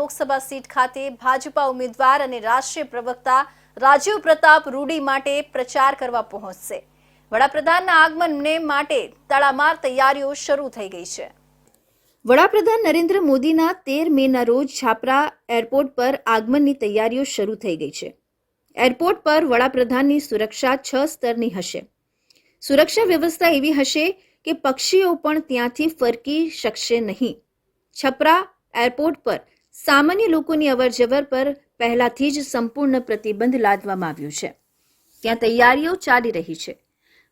Lok Sabha seat ખાતે ભાજપા ઉમેદવાર અને રાષ્ટ્રીય પ્રવક્તા રાજીવ પ્રતાપ રૂડી માટે પ્રચાર કરવા પહોંચશે। વડાપ્રધાનના આગમનને માટે તડામાર તૈયારીઓ શરૂ થઈ ગઈ છે। વડાપ્રધાન નરેન્દ્ર મોદીના 13 મેના રોજ છાપરા એરપોર્ટ પર આગમનની તૈયારીઓ શરૂ થઈ ગઈ છે। એરપોર્ટ પર વડાપ્રધાનની સુરક્ષા 6 સ્તરની હશે। સુરક્ષા વ્યવસ્થા એવી હશે કે પક્ષીઓ પણ ત્યાંથી ફરકી શકશે નહીં। છપરા એરપોર્ટ પર સામાન્ય લોકોની અવરજવર પર પહેલાથી જ સંપૂર્ણ પ્રતિબંધ લાદવામાં આવ્યો છે। ત્યાં તૈયારીઓ ચાલી રહી છે।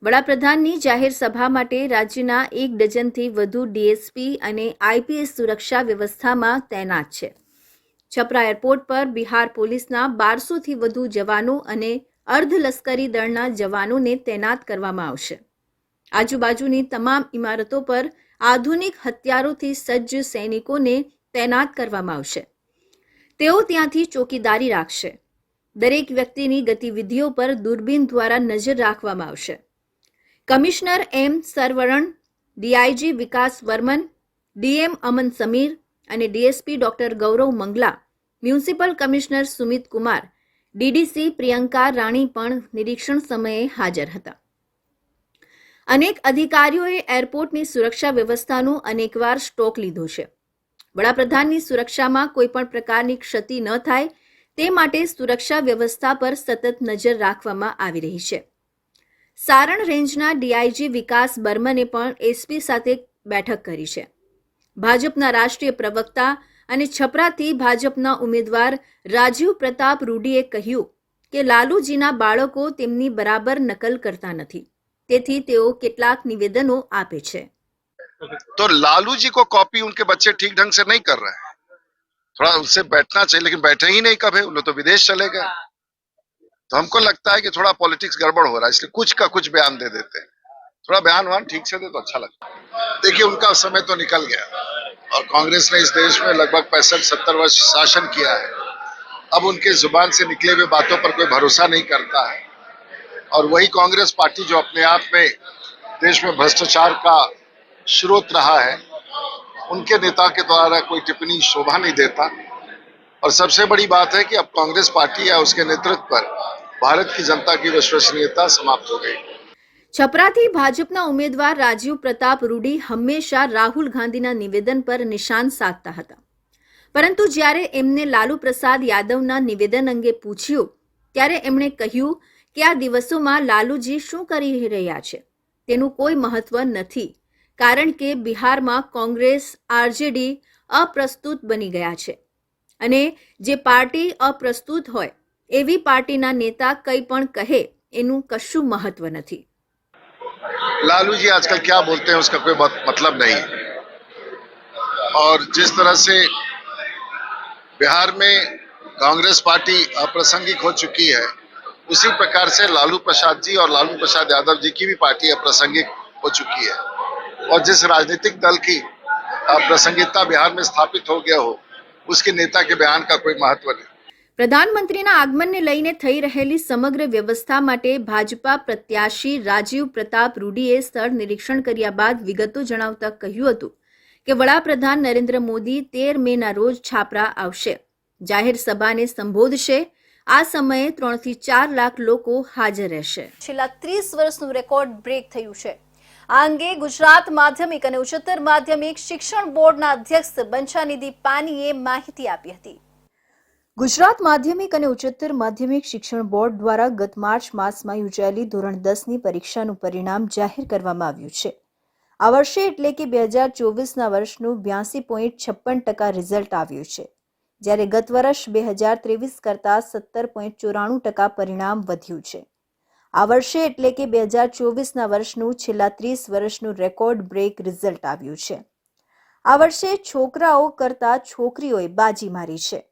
વડાપ્રધાનની જાહેર સભા માટે રાજ્યના 1 ડઝનથી વધુ ડીએસપી અને આઈપીએસ સુરક્ષા વ્યવસ્થામાં તૈનાત છે। છપરા એરપોર્ટ પર બિહાર પોલીસના 1200થી વધુ જવાનો અને અર્ધલશ્કરી દળના જવાનોને તૈનાત કરવામાં આવશે। આજુબાજુની તમામ ઇમારતો પર આધુનિક હથિયારોથી સજ્જ સૈનિકોને તૈનાત કરવામાં આવશે। તેઓ ત્યાંથી ચોકીદારી રાખશે। દરેક વ્યક્તિની ગતિવિધિઓ પર દૂરબીન દ્વારા નજર રાખવામાં આવશે। Commissioner M Sarvaran, DIG Vikas Varman, DM Aman Samir અને DSP doctor Gaurav Mangla, municipal commissioner Sumit Kumar, DDC Priyanka Rani પણ નિરીક્ષણ સમયે હાજર હતા। અનેક અધિકારીઓએ એરપોર્ટની સુરક્ષા વ્યવસ્થાનો અનેકવાર સ્ટોક લીધો છે। વડાપ્રધાનની સુરક્ષામાં કોઈપણ પ્રકારની ક્ષતિ ન થાય તે માટે સુરક્ષા વ્યવસ્થા પર સતત નજર રાખવામાં આવી રહી છે। સારણ રેન્જના ડીઆઈજી વિકાસ બર્મને પણ એસપી સાથે બેઠક કરી છે। ભાજપના રાષ્ટ્રીય પ્રવક્તા અને છપરાથી ભાજપના ઉમેદવાર રાજીવ પ્રતાપ રૂડીએ કહ્યું કે લાલુજીના બાળકો તેમની બરાબર નકલ કરતા નથી, તેથી તેઓ કેટલાક નિવેદનો આપે છે। तो लालू जी को कॉपी उनके बच्चे ठीक ढंग से नहीं कर रहे हैं। थोड़ा उनसे बैठना चाहिए, लेकिन बैठे ही नहीं। कब है, उन्हें तो विदेश चले गए। तो हमको लगता है कि थोड़ा पॉलिटिक्स गड़बड़ हो रहा है, इसलिए कुछ का कुछ बयान दे देते हैं। थोड़ा बयान वान ठीक से दे तो अच्छा लगता है। देखिए, उनका समय तो निकल गया और कांग्रेस ने इस देश में लगभग 65-70 वर्ष शासन किया है। अब उनके जुबान से निकले हुए बातों पर कोई भरोसा नहीं करता है और वही कांग्रेस पार्टी जो अपने आप में देश में भ्रष्टाचार का स्रोत रहा है, उनके नेता के द्वारा कोई टिप्पणी शोभा नहीं देता। और सबसे बड़ी बात है कि अब कांग्रेस पार्टी या उसके नेतृत्व पर भारत की जनता की विश्वसनीयता समाप्त हो गई। છપરાથી ભાજપના ઉમેદવાર રાજીવ પ્રતાપ રૂડી હંમેશા રાહુલ ગાંધીના નિવેદન પર નિશાન સાધતા હતા, પરંતુ જ્યારે એમને લાલુ પ્રસાદ યાદવના નિવેદન અંગે પૂછ્યું ત્યારે એમણે કહ્યું કે આ દિવસોમાં લાલુજી શું કરી રહ્યા છે તેનું કોઈ મહત્વ નથી, કારણ કે બિહારમાં કોંગ્રેસ આરજેડી અપ્રસ્તુત બની ગયા છે અને જે પાર્ટી અપ્રસ્તુત હોય એવી પાર્ટીના नेता કંઈ પણ કહે એનું કશું મહત્વ નથી। लालू जी आजकल क्या बोलते हैं उसका कोई मतलब नहीं। और जिस तरह से बिहार में कांग्रेस पार्टी अप्रासंगिक हो चुकी है, उसी प्रकार से लालू प्रसाद जी और लालू प्रसाद यादव जी की भी पार्टी अप्रासंगिक हो चुकी है। और जिस राजनीतिक दल की अप्रासंगिकता बिहार में स्थापित हो गया हो, उसके नेता के बयान का कोई महत्व नहीं। પ્રધાનમંત્રીના આગમનને લઈને થઈ રહેલી સમગ્ર વ્યવસ્થા માટે ભાજપા પ્રત્યાશી રાજીવ પ્રતાપ રૂડીએ સ્થળ નિરીક્ષણ કર્યા બાદ વિગતો જણાવતા કહ્યું હતું કે વડાપ્રધાન નરેન્દ્ર મોદી 13 મેના રોજ છાપરા આવશે, જાહેર સભાને સંબોધશે। આ સમયે 3 થી 4 લાખ લોકો હાજર રહેશે। છેલ્લા 30 વર્ષનું રેકોર્ડ બ્રેક થયું છે। આ અંગે ગુજરાત માધ્યમિક અને ઉચ્ચતર માધ્યમિક શિક્ષણ બોર્ડના અધ્યક્ષ બંછાનિધિ પાનીએ માહિતી આપી હતી। ગુજરાત માધ્યમિક અને ઉચ્ચતર માધ્યમિક શિક્ષણ બોર્ડ દ્વારા ગત માર્ચ માસમાં યોજાયેલી ધોરણ 10ની પરીક્ષાનું પરિણામ જાહેર કરવામાં આવ્યું છે। આ વર્ષે એટલે કે 2024ના વર્ષનું 82.56% રિઝલ્ટ આવ્યું છે, જ્યારે ગત વર્ષ 2023 કરતાં 17.94% પરિણામ વધ્યું છે। આ વર્ષે એટલે કે 2024ના વર્ષનું છેલ્લા 30 વર્ષનું રેકોર્ડ બ્રેક રિઝલ્ટ આવ્યું છે। આ વર્ષે છોકરાઓ કરતાં છોકરીઓએ બાજી મારી છે।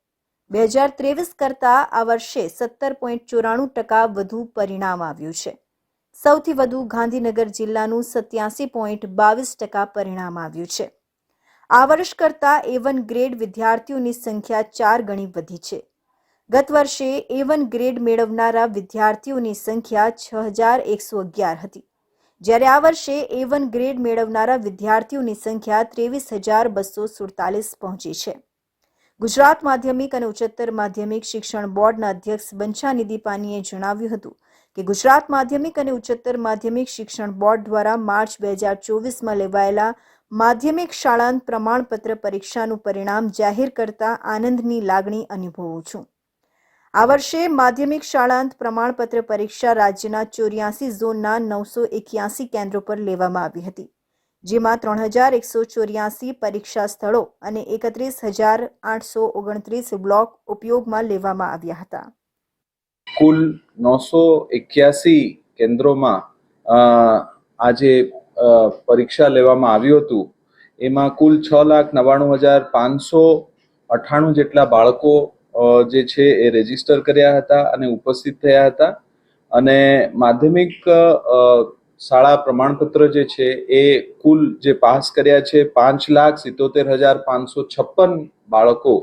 2023 કરતાં આ વર્ષે 17.94% વધુ પરિણામ આવ્યું છે। સૌથી વધુ ગાંધીનગર જિલ્લાનું 87.22% પરિણામ આવ્યું છે। આ વર્ષ કરતાં A1 ગ્રેડ વિદ્યાર્થીઓની સંખ્યા 4 ગણી વધી છે। ગત વર્ષે A1 ગ્રેડ મેળવનારા વિદ્યાર્થીઓની સંખ્યા 6111 હતી, જ્યારે આ વર્ષે A1 ગ્રેડ મેળવનારા વિદ્યાર્થીઓની સંખ્યા 23,247 પહોંચી છે। ગુજરાત માધ્યમિક અને ઉચ્ચતર માધ્યમિક શિક્ષણ બોર્ડના અધ્યક્ષ બંછાનિધિ પાનીએ જણાવ્યું હતું કે ગુજરાત માધ્યમિક અને ઉચ્ચતર માધ્યમિક શિક્ષણ બોર્ડ દ્વારા માર્ચ 2024માં લેવાયેલા માધ્યમિક શાળાંત પ્રમાણપત્ર પરીક્ષાનું પરિણામ જાહેર કરતા આનંદની લાગણી અનુભવું છું। આ વર્ષે માધ્યમિક શાળાંત પ્રમાણપત્ર પરીક્ષા રાજ્યના 84 ઝોનના 981 કેન્દ્રો પર લેવામાં આવી હતી, જેમાં 3184 પરીક્ષા સ્થળો અને 31,829 બ્લોક ઉપયોગમાં લેવામાં આવ્યા હતા। કુલ 981 કેન્દ્રોમાં આજે પરીક્ષા લેવામાં આવ્યું હતું। એમાં કુલ 6,99,598 જેટલા બાળકો જે છે એ રજીસ્ટર કર્યા હતા અને ઉપસ્થિત થયા હતા અને માધ્યમિક શાળા પ્રમાણપત્ર જે છે એ કુલ જે પાસ કર્યા છે 5,77,556 બાળકો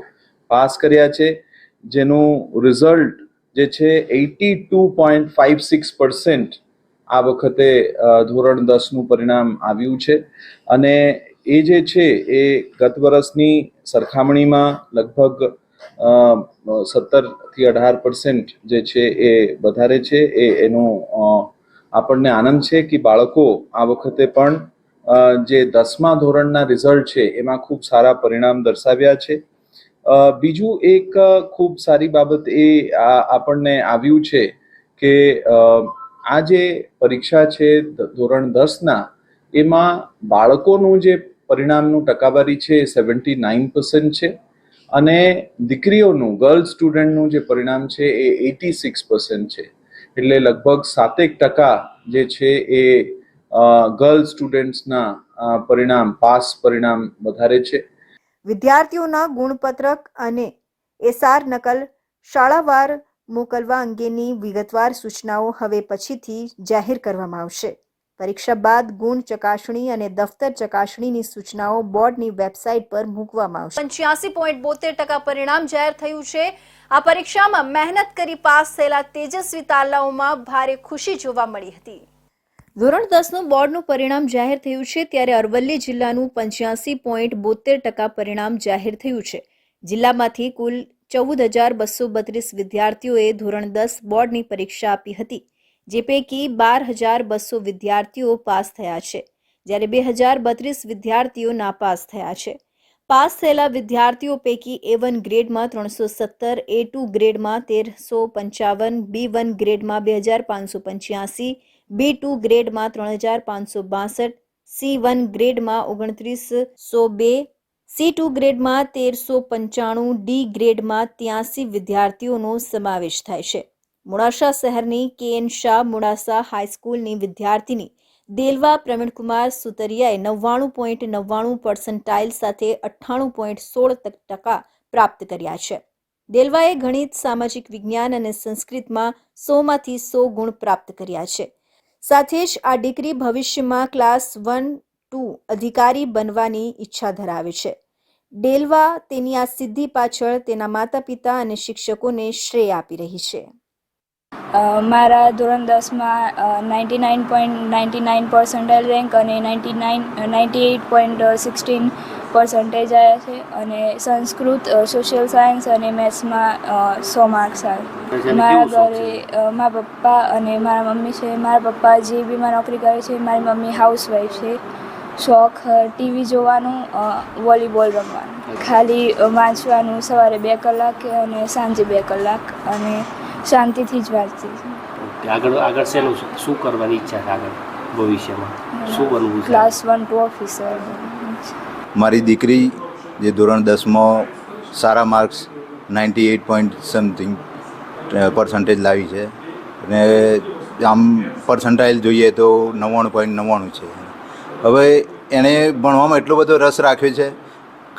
પાસ કર્યા છે, જેનું રિઝલ્ટ જે છે 82.56% આ વખતે ધોરણ 10નું પરિણામ આવ્યું છે અને એ જે છે એ ગત વર્ષની સરખામણીમાં લગભગ 17થી 18% જે છે એ વધારે છે। એનો આપણને આનંદ છે કે બાળકો આ વખતે પણ જે 10મા ધોરણના રિઝલ્ટ છે એમાં ખૂબ સારા પરિણામ દર્શાવ્યા છે। બીજું એક ખૂબ સારી બાબત એ આપણને આવ્યું છે કે આ જે પરીક્ષા છે ધોરણ 10ના એમાં બાળકોનું જે પરિણામનું ટકાવારી છે એ 79% છે અને દીકરીઓનું ગર્લ સ્ટુડન્ટનું જે પરિણામ છે એ 86% છે, એટલે લગભગ 7% જે છે એ ગર્લ સ્ટુડન્ટ્સના પરિણામ પાસ પરિણામ વધારે છે। વિદ્યાર્થીઓના ગુણપત્રક અને એસઆર નકલ શાળાવાર મોકલવા અંગેની વિગતવાર સૂચનાઓ હવે પછીથી જાહેર કરવામાં આવશે। પરીક્ષા બાદ ગુણ ચકાસણી અને દફતર ચકાસણીની સૂચનાઓ બોર્ડની વેબસાઇટ પર મૂકવામાં આવશે। 85.72% પરિણામ જાહેર થયું છે। આ પરીક્ષામાં મહેનત કરી પાસ થયેલા તેજસ્વી તાલાઓમાં ભારે ખુશી જોવા મળી હતી। ધોરણ 10નું બોર્ડનું પરિણામ જાહેર થયું છે, ત્યારે અરવલ્લી જિલ્લાનું 85.72% પરિણામ જાહેર થયું છે। જિલ્લામાંથી કુલ 14,232 વિદ્યાર્થીઓએ ધોરણ 10 બોર્ડની પરીક્ષા આપી હતી, જે પૈકી 12,200 વિદ્યાર્થીઓ પાસ થયા છે, જ્યારે 2,032 વિદ્યાર્થીઓ નાપાસ થયા છે। પાસ થયેલા વિદ્યાર્થીઓ પૈકી A1 ગ્રેડમાં 317, A2 ગ્રેડમાં 1,355, B1 ગ્રેડમાં 2,585, B2 ગ્રેડમાં 3,562, C1 ગ્રેડમાં 2,902, C2 ગ્રેડમાં 1,395, D ગ્રેડમાં 83 વિદ્યાર્થીઓનો સમાવેશ થાય છે। મોડાસા શહેરની KN શાહ મોડાસા હાઈસ્કૂલની વિદ્યાર્થીની દેલવા પ્રવીણકુમાર સુતરિયાએ 99.99% સાથે 98.16% પ્રાપ્ત કર્યા છે। દેલવાએ ગણિત, સામાજિક વિજ્ઞાન અને સંસ્કૃતમાં 100માંથી 100 ગુણ પ્રાપ્ત કર્યા છે। સાથે જ આ દીકરી ભવિષ્યમાં ક્લાસ 1-2 અધિકારી બનવાની ઈચ્છા ધરાવે છે। દેલવા તેની આ સિદ્ધિ પાછળ તેના માતા પિતા અને શિક્ષકોને શ્રેય આપી રહી છે। મારા ધોરણ 10માં 99.99% રેન્ક અને 98.16% આવ્યા છે અને સંસ્કૃત, સોશિયલ સાયન્સ અને મેથ્સમાં 100 માર્ક્સ આવ્યા। મારા ઘરે મારા પપ્પા અને મારા મમ્મી છે। મારા પપ્પા જીબીમાં નોકરી કરે છે, મારી મમ્મી હાઉસવાઈફ છે। શોખ ટીવી જોવાનું, વોલીબોલ રમવાનું, ખાલી વાંચવાનું સવારે 2 કલાક અને સાંજે 2 કલાક અને શાંતિથી જ વાંચતી છું। આગળ શું કરવાની ઈચ્છા છે? આગળ ભવિષ્યમાં શું બનવું છે? Class 1-2 officer. મારી દીકરી જે ધોરણ 10માં સારા માર્ક્સ 98% લાવી છે અને આમ પર્સન્ટાઇલ જોઈએ તો 99.99 છે। હવે એણે ભણવામાં એટલો બધો રસ રાખ્યો છે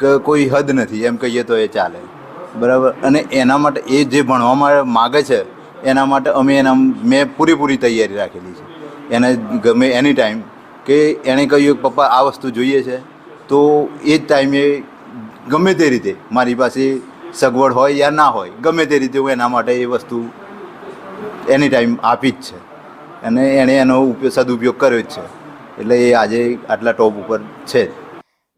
કે કોઈ હદ નથી એમ કહીએ તો એ ચાલે, બરાબર। અને એના માટે એ જે ભણવામાં માગે છે એના માટે મેં પૂરેપૂરી તૈયારી રાખેલી છે। એને ગમે એની ટાઈમ કે એણે કહ્યું પપ્પા આ વસ્તુ જોઈએ છે તો એ જ ટાઈમે ગમે તે રીતે મારી પાસે સગવડ હોય યા ના હોય ગમે તે રીતે હું એના માટે એ વસ્તુ એની ટાઈમ આપી જ છે અને એણે એનો સદુપયોગ કર્યો જ છે, એટલે એ આજે આટલા ટોપ ઉપર છે।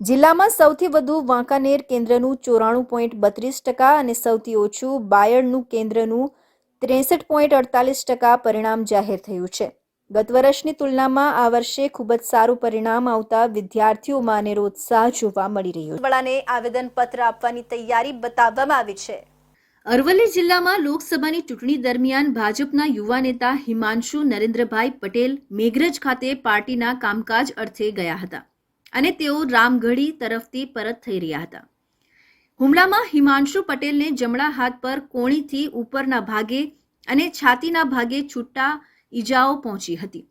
જિલ્લામાં સૌથી વધુ વાંકાનેર કેન્દ્રનું 94.32% અને સૌથી ઓછું બાયડનું કેન્દ્રનું 63.48% પરિણામ જાહેર થયું છે. ગત વર્ષની તુલનામાં આ વર્ષે ખૂબ જ સારું પરિણામ આવતા વિદ્યાર્થીઓમાં અનેરો ઉત્સાહ જોવા મળી રહ્યો છે. વડાને આવેદનપત્ર આપવાની તૈયારી બતાવવામાં આવી છે. અરવલ્લી જિલ્લામાં લોકસભાની ચૂંટણી દરમિયાન ભાજપના યુવા નેતા હિમાંશુ નરેન્દ્રભાઈ પટેલ મેઘરજ ખાતે પાર્ટીના કામકાજ અર્થે ગયા હતા અને તેઓ રામગઢી તરફથી પરત થઈ રહ્યા હતા. હુમલામાં હિમાંશુ પટેલને જમણા હાથ પર કોણીથી ઉપરના ભાગે અને છાતીના ભાગે છૂટા ઈજાઓ પહોંચી હતી.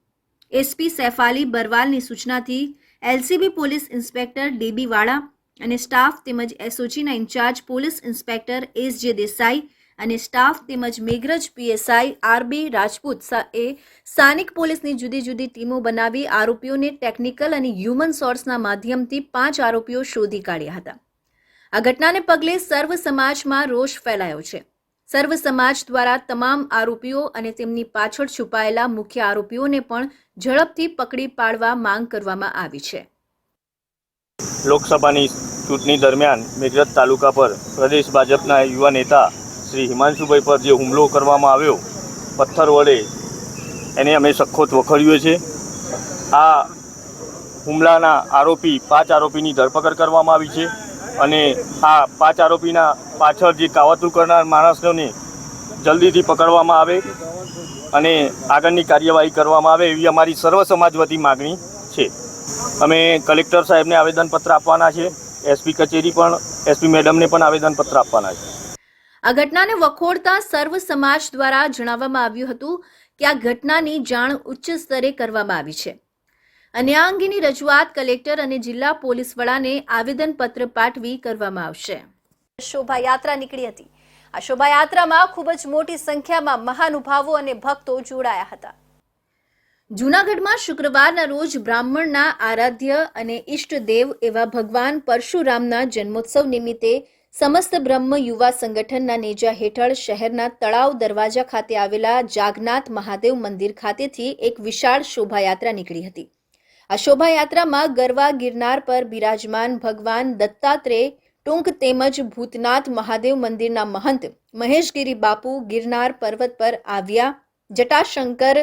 એસપી સૈફાલી બરવાલની સૂચનાથી LCB police inspector DB Vala અને સ્ટાફ તેમજ એસઓજીના incharge police inspector SJ Desai અને સ્ટાફ તેમજ મેઘરજ પીએસઆઈ આરબી રાજપૂત એ સ્થાનિક પોલીસની જુદી જુદી ટીમો બનાવી આરોપીઓને ટેકનિકલ અને હ્યુમન સોર્સના માધ્યમથી 5 આરોપીઓ શોધી કાઢ્યા હતા. આ ઘટનાને પગલે સર્વ સમાજમાં રોષ ફેલાયો છે. સર્વ સમાજ દ્વારા તમામ આરોપીઓ અને તેમની પાછળ છુપાયેલા મુખ્ય આરોપીઓને પણ ઝડપથી પકડી પાડવા માંગ કરવામાં આવી છે. લોકસભાની ચૂંટણી દરમિયાન મેઘરજ તાલુકા પર પ્રદેશ ભાજપના યુવા નેતા શ્રી હિમાંશુભાઈ પર જે હુમલો કરવામાં આવ્યો પથ્થર વડે, એને અમે સખત વખોડ્યો છે. આ હુમલાના આરોપી 5 આરોપીની ધરપકડ કરવામાં આવી છે અને આ 5 આરોપીના પાછળ જે કાવતરું કરનાર માણસોને જલ્દીથી પકડવામાં આવે અને આગળની કાર્યવાહી કરવામાં આવે એવી અમારી સર્વ સમાજ વતી માગણી છે. અમે કલેક્ટર સાહેબને આવેદનપત્ર આપવાના છે. એસપી કચેરી પણ એસપી મેડમને પણ આવેદનપત્ર આપવાના છે. આ ઘટનાને વખોડતા સર્વ સમાજ દ્વારા જણાવવામાં આવ્યું હતું કે આ ઘટનાની જાણ ઉચ્ચ સ્તરે કરવામાં આવી છે અને આ અંગેની રજૂઆત કલેક્ટર અને જિલ્લા પોલીસ વડાને આવેદનપત્ર પાઠવી કરવામાં આવશે. શોભાયાત્રા નીકળી હતી. આ શોભાયાત્રામાં ખૂબ જ મોટી સંખ્યામાં મહાનુભાવો અને ભક્તો જોડાયા હતા. જૂનાગઢમાં શુક્રવારના રોજ બ્રાહ્મણના આરાધ્ય અને ઇષ્ટદેવ એવા ભગવાન પરશુરામના જન્મોત્સવ નિમિત્તે સમસ્ત બ્રહ્મ યુવા સંગઠનના નેજા હેઠળ શહેરના તળાવ દરવાજા ખાતે આવેલા જાગનાથ મહાદેવ મંદિર ખાતેથી એક વિશાળ શોભાયાત્રા નીકળી હતી. આ શોભાયાત્રામાં ગરવા ગિરનાર પર બિરાજમાન ભગવાન દત્તાત્રેય ટૂંક તેમજ ભૂતનાથ મહાદેવ મંદિરના મહંત મહેશગીરી બાપુ ગિરનાર પર્વત પર આવ્યા. જટાશંકર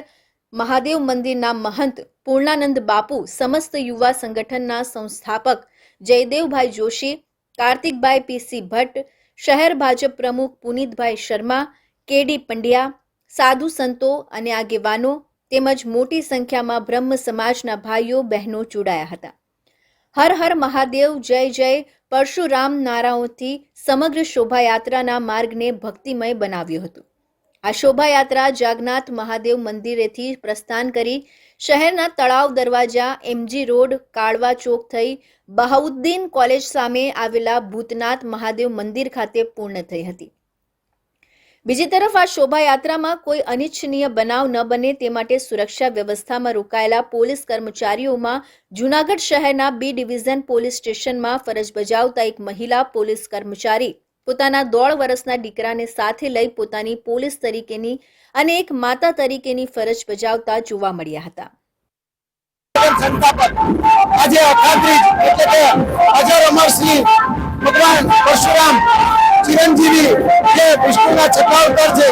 મહાદેવ મંદિરના મહંત પૂર્ણાનંદ બાપુ, સમસ્ત યુવા સંગઠનના સંસ્થાપક જયદેવભાઈ જોશી, કાર્તિકભાઈ પીસી ભટ્ટ, શહેર ભાજપ પ્રમુખ પુનિતભાઈ શર્મા, કેડી પંડ્યા, સાધુ સંતો અને આગેવાનો તેમજ મોટી સંખ્યામાં બ્રહ્મ સમાજના ભાઈઓ બહેનો જોડાયા હતા. હર હર મહાદેવ, જય જય પરશુરામ નારાઓથી સમગ્ર શોભાયાત્રાના માર્ગને ભક્તિમય બનાવ્યો હતો. આ શોભાયાત્રા જાગનાથ મહાદેવ મંદિરેથી પ્રસ્થાન કરી શહેરના તળાવ દરવાજા, એમજી રોડ, કાળવા ચોક થઈ બહાઉદ્દીન કોલેજ સામે આવેલા ભૂતનાથ મહાદેવ મંદિર ખાતે પૂર્ણ થઈ હતી. બીજી તરફ આ શોભાયાત્રામાં કોઈ અનિચ્છનીય બનાવ ન બને તે માટે સુરક્ષા વ્યવસ્થામાં રોકાયેલા પોલીસ કર્મચારીઓમાં જૂનાગઢ શહેરના બી ડિવિઝન પોલીસ સ્ટેશનમાં ફરજ બજાવતા એક મહિલા પોલીસ કર્મચારી પોતાના 1.5 વર્ષના દીકરાને સાથે લઈ પોતાની પોલીસ તરીકેની અને એક માતા તરીકેની ફરજ બજાવતા જોવા મળ્યા હતા. આજે અખાત્રીજ એટલે કે અજર અમર સિંહ ભગવાન પરશુરામ ચિરંજીવી જે વિષ્ણુના ચક્રાવતાર છે,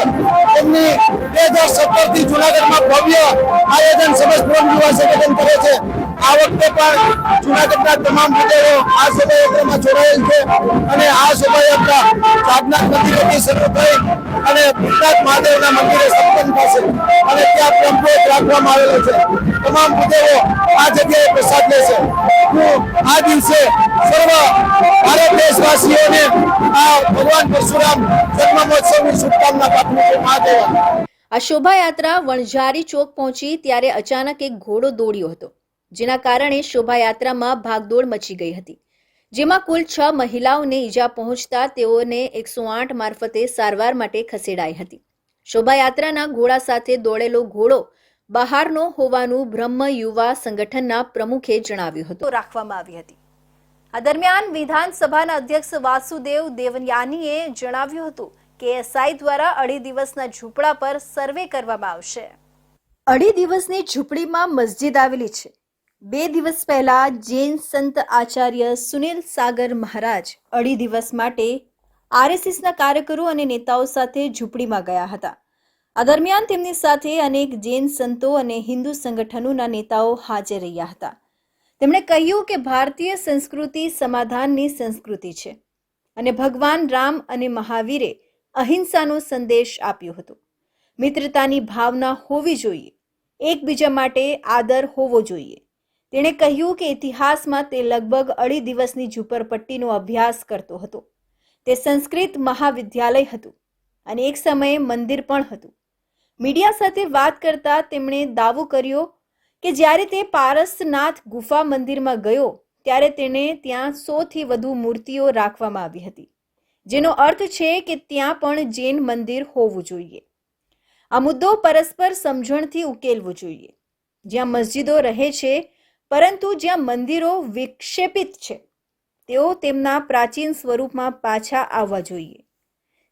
તેમની 2017 થી જૂનાગઢમાં ભવ્ય આયોજન સમસ્ત બ્રહ્મ યુવા સંગઠન કરે છે. આ વખતે પણ જૂનાગઢના તમામ લીડરો આ શોભાયાત્રામાં જોડાયેલ છે અને આ શોભાયાત્રા જાગનાથ મંદિરેથી શરૂ થઈ અને ભૂતનાથ મહાદેવના મંદિરે સંપન્ન થશે અને ત્યાં બ્રહ્મભોજ રાખવામાં આવેલો છે. તમામ લીડરો આ જગ્યાએ પ્રસાદ લેશે. હું આ દિવસે સર્વ ભારત દેશવાસીઓને આ ભગવાન પરશુરામ જન્મ મહોત્સવની શુભકામના પાઠવું છું. મહાદેવ. આ શોભાયાત્રા વણઝારી ચોક પહોંચી ત્યારે અચાનક એક ઘોડો દોડ્યો હતો, જેના કારણે શોભાયાત્રામાં ભાગદોડ મચી ગઈ હતી, જેમાં કુલ 6 મહિલાઓને ઈજા પહોંચતા તેઓને 108 મારફતે સારવાર માટે ખસેડાઈ હતી. શોભાયાત્રાના ઘોડા સાથે દોડેલો ઘોડો બહારનો હોવાનું બ્રહ્મ યુવા સંગઠનના પ્રમુખે જણાવ્યું હતું. રાખવામાં આવી હતી. આ દરમિયાન વિધાનસભાના અધ્યક્ષ વાસુદેવ દેવયાનીએ જણાવ્યું હતું કે એસઆઈ દ્વારા 2.5 દિવસના ઝૂંપડા પર સર્વે કરવામાં આવશે. 2.5 દિવસની ઝૂંપડીમાં મસ્જિદ આવેલી છે. 2 દિવસ પહેલા જૈન સંત આચાર્ય સુનિલ સાગર મહારાજ 2.5 દિવસ માટે આરએસએસના કાર્યકરો અને નેતાઓ સાથે ઝૂંપડીમાં ગયા હતા. આ દરમિયાન તેમની સાથે અનેક જૈન સંતો અને હિન્દુ સંગઠનોના નેતાઓ હાજર રહ્યા હતા. તેમણે કહ્યું કે ભારતીય સંસ્કૃતિ સમાધાનની સંસ્કૃતિ છે અને ભગવાન રામ અને મહાવીરે અહિંસાનો સંદેશ આપ્યો હતો. મિત્રતાની ભાવના હોવી જોઈએ, એકબીજા માટે આદર હોવો જોઈએ. તેણે કહ્યું કે ઇતિહાસમાં તે લગભગ 2.5 દિવસની ઝૂંપડપટ્ટીનો અભ્યાસ કરતો હતો. તે સંસ્કૃત મહાવિદ્યાલય હતું અને એક સમયે મંદિર પણ હતું. મીડિયા સાથે વાત કરતા તેમણે દાવો કર્યો કે જ્યારે તે પારસનાથ ગુફા મંદિરમાં ગયો ત્યારે તેને ત્યાં 100થી વધુ મૂર્તિઓ રાખવામાં આવી હતી, જેનો અર્થ છે કે ત્યાં પણ જૈન મંદિર હોવું જોઈએ. આ મુદ્દો પરસ્પર સમજણથી ઉકેલવો જોઈએ. જ્યાં મસ્જિદો રહે છે પરંતુ જ્યાં મંદિરો વિક્ષેપિત છે તેઓ તેમના પ્રાચીન સ્વરૂપમાં પાછા આવવા જોઈએ.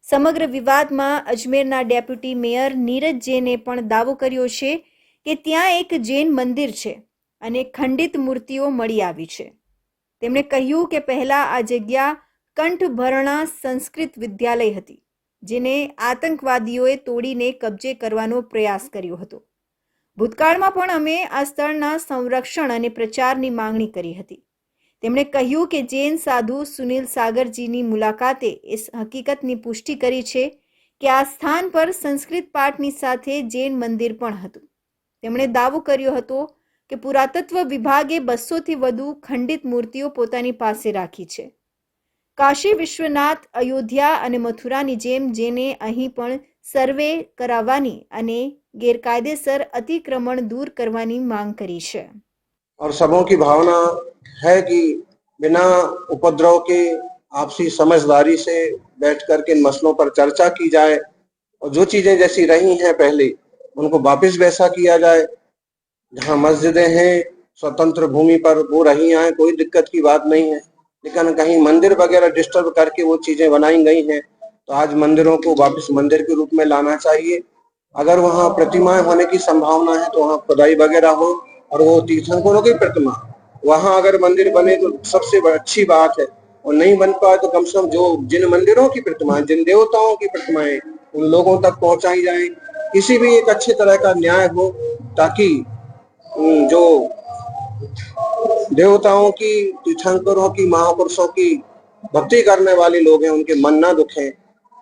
સમગ્ર વિવાદમાં અજમેરના ડેપ્યુટી મેયર નીરજ જૈને પણ દાવો કર્યો છે કે ત્યાં એક જૈન મંદિર છે અને ખંડિત મૂર્તિઓ મળી આવી છે. તેમણે કહ્યું કે પહેલા આ જગ્યા કંઠભરણા સંસ્કૃત વિદ્યાલય હતી, જેને આતંકવાદીઓએ તોડીને કબજે કરવાનો પ્રયાસ કર્યો હતો. ભૂતકાળમાં પણ અમે આ સ્થળના સંરક્ષણ અને પ્રચારની માંગણી કરી હતી. તેમણે કહ્યું કે જૈન સાધુ સુનિલ સાગરજીની મુલાકાતે એ હકીકતની પુષ્ટિ કરી છે કે આ સ્થાન પર સંસ્કૃત પાઠની સાથે જૈન મંદિર પણ હતું. તેમણે દાવો કર્યો હતો કે પુરાતત્વ વિભાગે 200થી વધુ ખંડિત મૂર્તિઓ પોતાની પાસે રાખી છે. કાશી વિશ્વનાથ, અયોધ્યા અને મથુરાની જેમ જેને અહીં પણ સર્વે કરાવવાની અને ગેરકાયદેસર અતિક્રમણ दूर करवानी मांग करी है. और सबों की भावना है कि बिना उपद्रव के आपसी समझदारी से बैठ कर के इन मसलों पर चर्चा की जाए और जो चीजें जैसी रही हैं पहले उनको वापस वैसा किया जाए. जहाँ मस्जिदें हैं स्वतंत्र भूमि पर वो रही आए, कोई दिक्कत की बात नहीं है, लेकिन कहीं मंदिर वगैरह डिस्टर्ब करके वो चीजें बनाई गई हैं तो आज मंदिरों को वापस मंदिर के रूप में लाना चाहिए. अगर वहाँ प्रतिमाएं होने की संभावना है तो वहाँ खुदाई वगैरह हो और वो तीर्थंकरों की प्रतिमा वहाँ अगर मंदिर बने तो सबसे अच्छी बात है. और नहीं बन पाए तो कम से कम जो जिन मंदिरों की प्रतिमाएं, जिन देवताओं की प्रतिमाएं उन लोगों तक पहुंचाई जाए. किसी भी एक अच्छे तरह का न्याय हो ताकि जो देवताओं की, तीर्थंकरों की, महापुरुषों की भक्ति करने वाले लोग हैं उनके मन न दुखें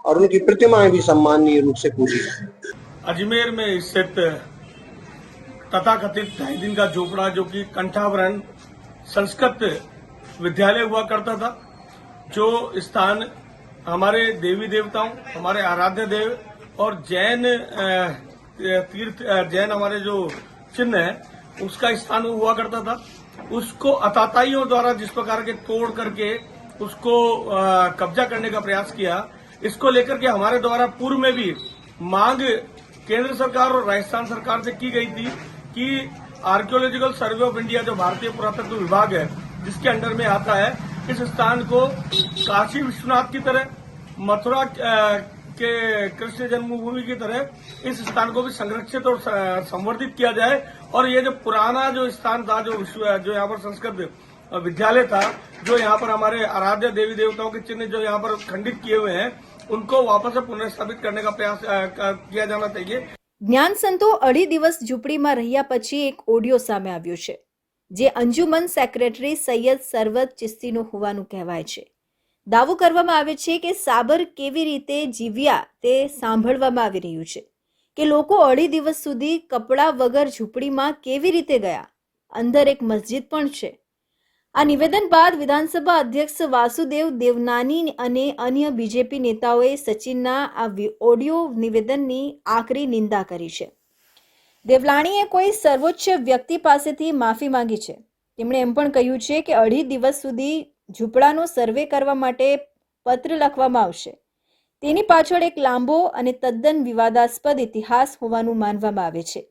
और उनकी प्रतिमाएं भी सम्माननीय रूप से पूजी जाए. अजमेर में स्थित तथाकथित 2.5 दिन का झोपड़ा जो कि कंठाभरण संस्कृत विद्यालय हुआ करता था, जो स्थान हमारे देवी देवताओं, हमारे आराध्य देव और जैन तीर्थ, जैन हमारे जो चिन्ह है उसका स्थान हुआ करता था, उसको अताताइयों द्वारा जिस प्रकार के तोड़ करके उसको कब्जा करने का प्रयास किया, इसको लेकर के हमारे द्वारा पूर्व में भी मांग केंद्र सरकार और राजस्थान सरकार से की गई थी कि आर्कियोलॉजिकल सर्वे ऑफ इंडिया जो भारतीय पुरातत्व विभाग है जिसके अंडर में आता है, इस स्थान को काशी विश्वनाथ की तरह, मथुरा के कृष्ण जन्मभूमि की तरह इस स्थान को भी संरक्षित और संवर्धित किया जाए. और ये जो पुराना जो स्थान था, जो यहाँ पर संस्कृत विद्यालय था, जो यहाँ पर हमारे आराध्य देवी देवताओं के चिन्ह जो यहाँ पर खंडित किए हुए हैं, उनको वापस से पुनर्स्थापित करने का प्रयास किया जाना चाहिए. જ્ઞાન સંતો 2.5 દિવસ ઝૂંપડીમાં રહ્યા પછી એક ઓડિયો સામે આવ્યો છે, જે અંજુમન સેક્રેટરી સૈયદ સરવત ચિસ્તીનો હોવાનું કહેવાય છે. દાવો કરવામાં આવે છે કે સાબર કેવી રીતે જીવ્યા તે સાંભળવામાં આવી રહ્યું છે કે લોકો 2.5 દિવસ સુધી કપડા વગર ઝૂંપડીમાં કેવી રીતે ગયા. અંદર એક મસ્જિદ પણ છે. આ નિવેદન બાદ વિધાનસભા અધ્યક્ષ વાસુદેવ દેવનાની અને અન્ય બીજેપી નેતાઓએ સચિનના આ ઓડિયો નિવેદનની આકરી નિંદા કરી છે. દેવલાણીએ કોઈ સર્વોચ્ચ વ્યક્તિ પાસેથી માફી માંગી છે. તેમણે એમ પણ કહ્યું છે કે 2.5 દિવસ સુધી ઝૂંપડાનો સર્વે કરવા માટે પત્ર લખવામાં આવશે. તેની પાછળ એક લાંબો અને તદ્દન વિવાદાસ્પદ ઇતિહાસ હોવાનું માનવામાં આવે છે.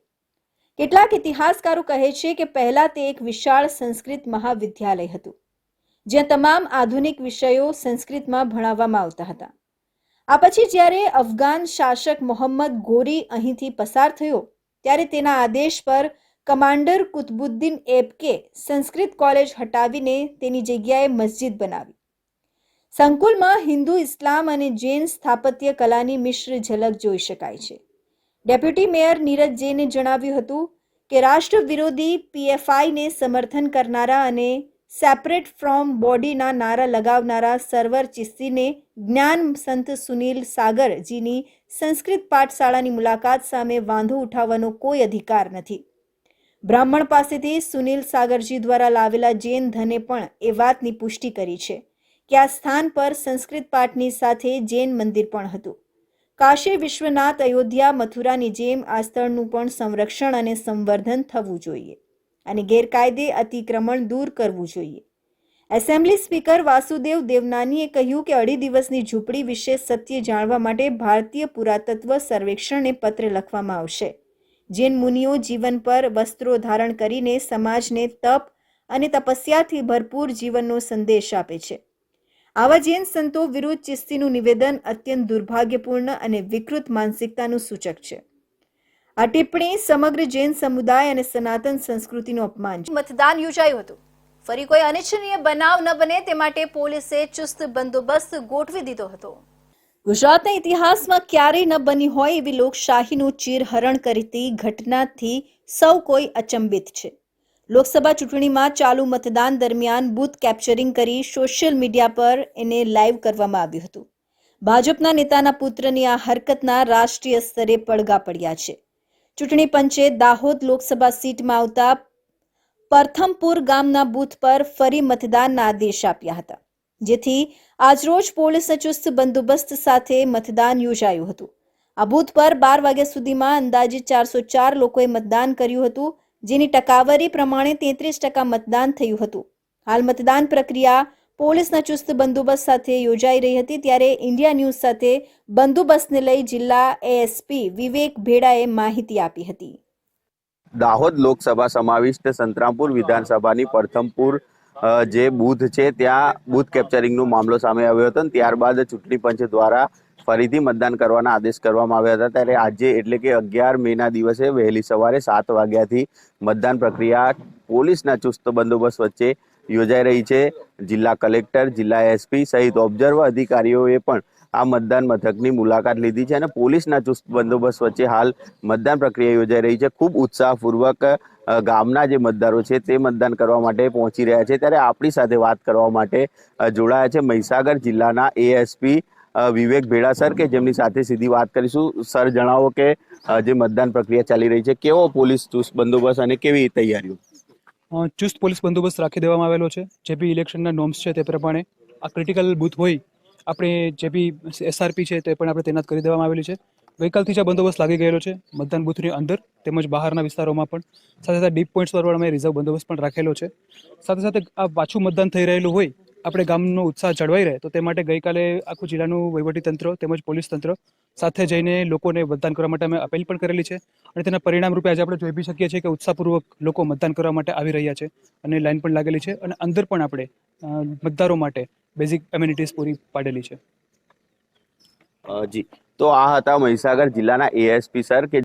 કેટલાક ઇતિહાસકારો કહે છે કે પહેલા તે એક વિશાળ સંસ્કૃત મહાવિદ્યાલય હતું, જ્યાં તમામ આધુનિક વિષયો સંસ્કૃતમાં ભણાવવામાં આવતા હતા. આ પછી જ્યારે અફઘાન શાસક મોહમ્મદ ગોરી અહીંથી પસાર થયો ત્યારે તેના આદેશ પર કમાન્ડર કુતબુદ્દીન એબકે સંસ્કૃત કોલેજ હટાવીને તેની જગ્યાએ મસ્જિદ બનાવી. સંકુલમાં હિન્દુ, ઇસ્લામ અને જૈન સ્થાપત્ય કલાની મિશ્ર ઝલક જોઈ શકાય છે. ડેપ્યુટી મેયર નીરજ જૈને જણાવ્યું હતું કે રાષ્ટ્ર વિરોધી પીએફઆઈને સમર્થન કરનારા અને સેપરેટ ફ્રોમ બોડીના નારા લગાવનારા સરવર ચિસ્તીને જ્ઞાન સંત સુનિલ સાગરજીની સંસ્કૃત પાઠશાળાની મુલાકાત સામે વાંધો ઉઠાવવાનો કોઈ અધિકાર નથી. બ્રાહ્મણ પાસેથી સુનિલ સાગરજી દ્વારા લાવેલા જૈન ધને પણ એ વાતની પુષ્ટિ કરી છે કે આ સ્થાન પર સંસ્કૃત પાઠની સાથે જૈન મંદિર પણ હતું. કાશી વિશ્વનાથ, અયોધ્યા, મથુરાની જેમ આ સ્થળનું પણ સંરક્ષણ અને સંવર્ધન થવું જોઈએ અને ગેરકાયદે અતિક્રમણ દૂર કરવું જોઈએ. એસેમ્બલી સ્પીકર વાસુદેવ દેવનાનીએ કહ્યું કે 2.5 દિવસની ઝૂંપડી વિશે સત્ય જાણવા માટે ભારતીય પુરાતત્વ સર્વેક્ષણને પત્ર લખવામાં આવશે. જૈન મુનિઓ જીવન પર વસ્ત્રો ધારણ કરીને સમાજને તપ અને તપસ્યાથી ભરપૂર જીવનનો સંદેશ આપે છે. આવા જૈન સંતો વિરુદ્ધ ચિસ્તીનું નિવેદન અત્યંત દુર્ભાગ્યપૂર્ણ અને વિકૃત માનસિકતાનું સૂચક છે. આ ટિપ્પણી સમગ્ર જૈન સમુદાય અને સનાતન સંસ્કૃતિનું અપમાન છે. મતદાન યોજાયું હતું. ફરી કોઈ અનિચ્છનીય બનાવ ન બને તે માટે પોલીસે ચુસ્ત બંદોબસ્ત ગોઠવી દીધો હતો. ગુજરાતના ઇતિહાસમાં ક્યારેય ન બની હોય એવી લોકશાહીનું ચીરહરણ કરતી ઘટનાથી સૌ કોઈ અચંબિત છે. લોકસભા ચૂંટણીમાં ચાલુ મતદાન દરમિયાન બૂથ કેપ્ચરિંગ કરી સોશિયલ મીડિયા પર એને લાઈવ કરવામાં આવ્યું હતું. ભાજપના નેતાના પુત્રની આ હરકતના રાષ્ટ્રીય સ્તરે પડઘા પડ્યા છે. ચૂંટણી પંચે દાહોદ લોકસભા સીટમાં આવતા પરથમપુર ગામના બૂથ પર ફરી મતદાનના આદેશ આપ્યા હતા, જેથી આજરોજ પોલીસના ચુસ્ત બંદોબસ્ત સાથે મતદાન યોજાયું હતું. આ બૂથ પર 12 વાગ્યા સુધીમાં અંદાજે 404 લોકોએ મતદાન કર્યું હતું, જેની ટકાવારી પ્રમાણે 33% મતદાન થયું હતું. હાલ મતદાન પ્રક્રિયા પોલીસના ચુસ્ત બંદોબસ્ત સાથે યોજાઈ રહી હતી. ત્યારે ઇન્ડિયા ન્યૂઝ સાથે બંદોબસ્તને લઈ જિલ્લા એએસપી વિવેક ભેડાએ માહિતી આપી હતી. દાહોદ લોકસભા સમાવિષ્ટ સંતરામપુર વિધાનસભાની પ્રથમપુર જે બૂથ છે ત્યાં બૂથ કેપ્ચરિંગનો મામલો સામે આવ્યો હતો અને ત્યારબાદ ચૂંટણી પંચ દ્વારા ફરીથી મતદાન કરવાના આદેશ કરવામાં આવ્યા હતા. ત્યારે આજે એટલે કે 11 મેના દિવસે વહેલી સવારે 7 વાગ્યાથી મતદાન પ્રક્રિયા પોલીસના ચુસ્ત બંદોબસ્ત વચ્ચે યોજાઈ રહી છે. જિલ્લા કલેક્ટર, જિલ્લા એસપી સહિત ઓબ્ઝર્વર અધિકારીઓએ પણ આ મતદાન મથકની મુલાકાત લીધી છે અને પોલીસના ચુસ્ત બંદોબસ્ત વચ્ચે હાલ મતદાન પ્રક્રિયા યોજાઈ રહી છે. ખૂબ ઉત્સાહપૂર્વક ગામના જે મતદારો છે તે મતદાન કરવા માટે પહોંચી રહ્યા છે. ત્યારે આપણી સાથે વાત કરવા માટે જોડાયા છે મહીસાગર જિલ્લાના એએસપી વિવેક ભેડા સર, કે જેમની સાથે સીધી વાત કરીશું. સર, જણાવો કે જે મતદાન પ્રક્રિયા ચાલી રહી છે, કેવો પોલીસ ચુસ્ત બંદોબસ્ત અને કેવી તૈયારીઓ? ચુસ્ત પોલીસ બંદોબસ્ત રાખી દેવામાં આવેલો છે. જે બી ઇલેક્શનના નોર્મ્સ છે તે પ્રમાણે આ ક્રિટિકલ બૂથ હોય આપણે જે બી એસઆરપી છે તે પણ આપણે તૈનાત કરી દેવામાં આવેલી છે. ગઈકાલથી જ આ બંદોબસ્ત લાગી ગયેલો છે મતદાન બૂથની અંદર તેમજ બહારના વિસ્તારોમાં પણ. સાથે સાથે ડીપ પોઈન્ટ્સ પર અમે રિઝર્વ બંદોબસ્ત પણ રાખેલો છે. સાથે સાથે આ પાછું મતદાન થઈ રહેલું હોય, આપણે ગામનો ઉત્સાહ જળવાઈ રહે તો તે માટે ગઈકાલે આખું જિલ્લાનું વહીવટીતંત્ર તેમજ પોલીસ તંત્ર સાથે જઈને લોકોને મતદાન કરવા માટે અમે અપીલ પણ કરેલી છે અને તેના પરિણામ રૂપે આજે આપણે જોઈ બી શકીએ છીએ કે ઉત્સાહપૂર્વક લોકો મતદાન કરવા માટે આવી રહ્યા છે અને લાઈન પણ લાગેલી છે અને અંદર પણ આપણે મતદારો માટે બેઝિક એમ્યુનિટીઝ પૂરી પાડેલી છે. જી, તો આ હતા મહીસાગર જિલ્લાના એએસપી સર કે